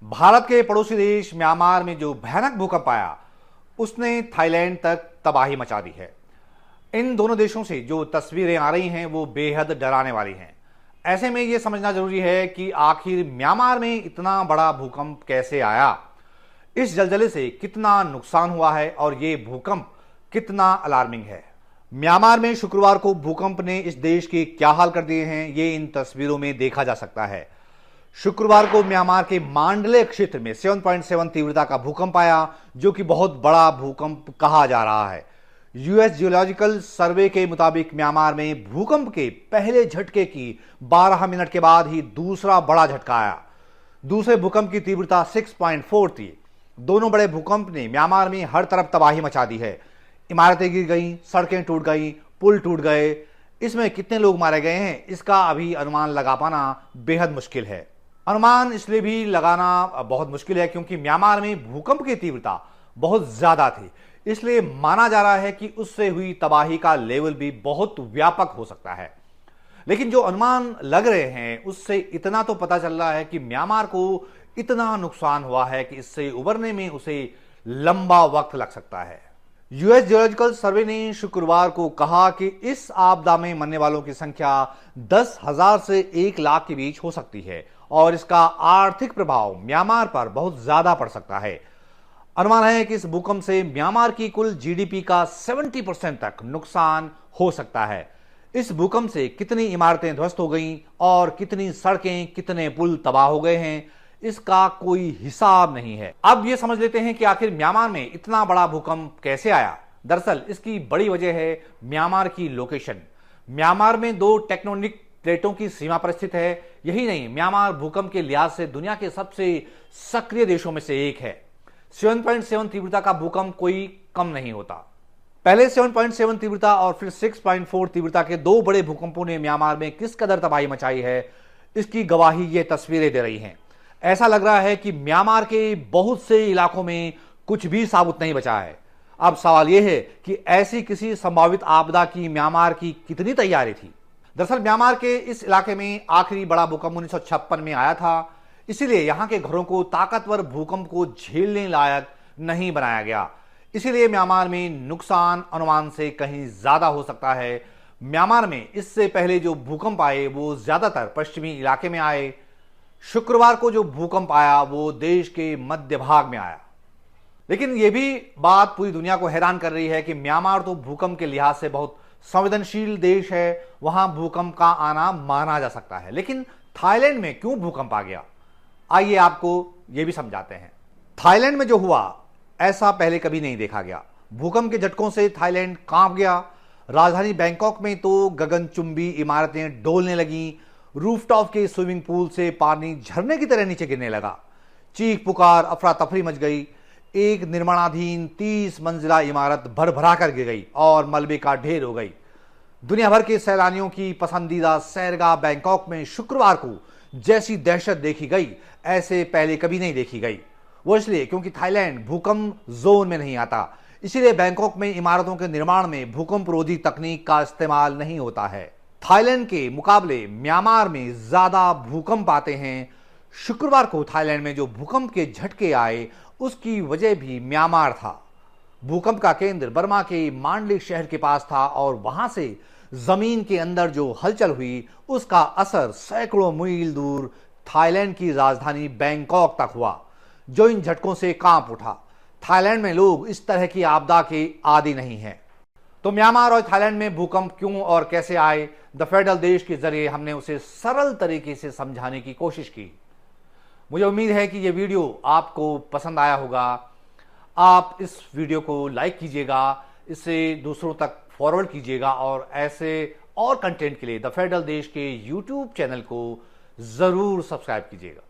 भारत के पड़ोसी देश म्यांमार में जो भयानक भूकंप आया उसने थाईलैंड तक तबाही मचा दी है। इन दोनों देशों से जो तस्वीरें आ रही हैं वो बेहद डराने वाली हैं। ऐसे में यह समझना जरूरी है कि आखिर म्यांमार में इतना बड़ा भूकंप कैसे आया, इस जलजले से कितना नुकसान हुआ है और ये भूकंप कितना अलार्मिंग है। म्यांमार में शुक्रवार को भूकंप ने इस देश के क्या हाल कर दिए हैं, ये इन तस्वीरों में देखा जा सकता है। शुक्रवार को म्यांमार के मांडले क्षेत्र में 7.7 तीव्रता का भूकंप आया, जो कि बहुत बड़ा भूकंप कहा जा रहा है। यूएस जियोलॉजिकल सर्वे के मुताबिक म्यांमार में भूकंप के पहले झटके की 12 मिनट के बाद ही दूसरा बड़ा झटका आया। दूसरे भूकंप की तीव्रता 6.4 थी। दोनों बड़े भूकंप ने म्यांमार में हर तरफ तबाही मचा दी है। इमारतें गिर गई, सड़कें टूट गई, पुल टूट गए। इसमें कितने लोग मारे गए हैं इसका अभी अनुमान लगा पाना बेहद मुश्किल है। अनुमान इसलिए भी लगाना बहुत मुश्किल है क्योंकि म्यांमार में भूकंप की तीव्रता बहुत ज्यादा थी, इसलिए माना जा रहा है कि उससे हुई तबाही का लेवल भी बहुत व्यापक हो सकता है। लेकिन जो अनुमान लग रहे हैं उससे इतना तो पता चल रहा है कि म्यांमार को इतना नुकसान हुआ है कि इससे उबरने में उसे लंबा वक्त लग सकता है। यूएस जियोलॉजिकल सर्वे ने शुक्रवार को कहा कि इस आपदा में मरने वालों की संख्या 10,000 से 1 लाख के बीच हो सकती है और इसका आर्थिक प्रभाव म्यांमार पर बहुत ज्यादा पड़ सकता है। अनुमान है कि इस भूकंप से म्यांमार की कुल जीडीपी का 70% तक नुकसान हो सकता है। इस भूकंप से कितनी इमारतें ध्वस्त हो गईं और कितनी सड़कें, कितने पुल तबाह हो गए हैं, इसका कोई हिसाब नहीं है। अब यह समझ लेते हैं कि आखिर म्यांमार में इतना बड़ा भूकंप कैसे आया। दरअसल इसकी बड़ी वजह है म्यांमार की लोकेशन। म्यांमार में 2 टेक्टोनिक प्लेटों की सीमा पर स्थित है। यही नहीं, म्यांमार भूकंप के लिहाज से दुनिया के सबसे सक्रिय देशों में से एक है। 7.7 तीव्रता का भूकंप कोई कम नहीं होता। पहले 7.7 तीव्रता और फिर 6.4 तीव्रता के 2 बड़े भूकंपों ने म्यांमार में किस कदर तबाही मचाई है, इसकी गवाही ये तस्वीरें दे रही हैं। ऐसा लग रहा है कि म्यांमार के बहुत से इलाकों में कुछ भी साबुत नहीं बचा है। अब सवाल यह है कि ऐसी किसी संभावित आपदा की म्यांमार की कितनी तैयारी थी। दरअसल म्यांमार के इस इलाके में आखिरी बड़ा भूकंप 1956 में आया था, इसीलिए यहां के घरों को ताकतवर भूकंप को झेलने लायक नहीं बनाया गया। इसीलिए म्यांमार में नुकसान अनुमान से कहीं ज्यादा हो सकता है। म्यांमार में इससे पहले जो भूकंप आए वो ज्यादातर पश्चिमी इलाके में आए। शुक्रवार को जो भूकंप आया वो देश के मध्य भाग में आया। लेकिन यह भी बात पूरी दुनिया को हैरान कर रही है कि म्यांमार तो भूकंप के लिहाज से बहुत संवेदनशील देश है, वहां भूकंप का आना माना जा सकता है। लेकिन थाईलैंड में क्यों भूकंप आ गया, आइए आपको यह भी समझाते हैं। थाईलैंड में जो हुआ ऐसा पहले कभी नहीं देखा गया। भूकंप के झटकों से थाईलैंड कांप गया। राजधानी बैंकॉक में तो गगनचुंबी इमारतें डोलने लगीं। रूफटॉप के स्विमिंग पूल से पानी झरने की तरह नीचे गिरने लगा। चीख पुकार, अफरा तफरी मच गई। एक निर्माणाधीन 30 मंजिला इमारत भरभरा कर गिर गई और मलबे का ढेर हो गई। दुनिया भर के सैलानियों की पसंदीदा सैरगाह बैंकॉक में शुक्रवार को जैसी दहशत देखी गई ऐसे पहले कभी नहीं देखी गई। वो इसलिए क्योंकि थाईलैंड भूकंप जोन में नहीं आता, इसीलिए बैंकॉक में इमारतों के निर्माण में भूकंप रोधी तकनीक का इस्तेमाल नहीं होता है। थाईलैंड के मुकाबले म्यांमार में ज्यादा भूकंप आते हैं। शुक्रवार को थाईलैंड में जो भूकंप के झटके आए उसकी वजह भी म्यांमार था। भूकंप का केंद्र बर्मा के मांडले शहर के पास था और वहां से जमीन के अंदर जो हलचल हुई उसका असर सैकड़ों मील दूर थाईलैंड की राजधानी बैंकॉक तक हुआ, जो इन झटकों से कांप उठा। थाईलैंड में लोग इस तरह की आपदा के आदी नहीं हैं। तो म्यांमार और थाईलैंड में भूकंप क्यों और कैसे आए, द फेडरल देश के जरिए हमने उसे सरल तरीके से समझाने की कोशिश की। मुझे उम्मीद है कि यह वीडियो आपको पसंद आया होगा। आप इस वीडियो को लाइक कीजिएगा, इसे दूसरों तक फॉरवर्ड कीजिएगा और ऐसे और कंटेंट के लिए द फेडरल देश के यूट्यूब चैनल को जरूर सब्सक्राइब कीजिएगा।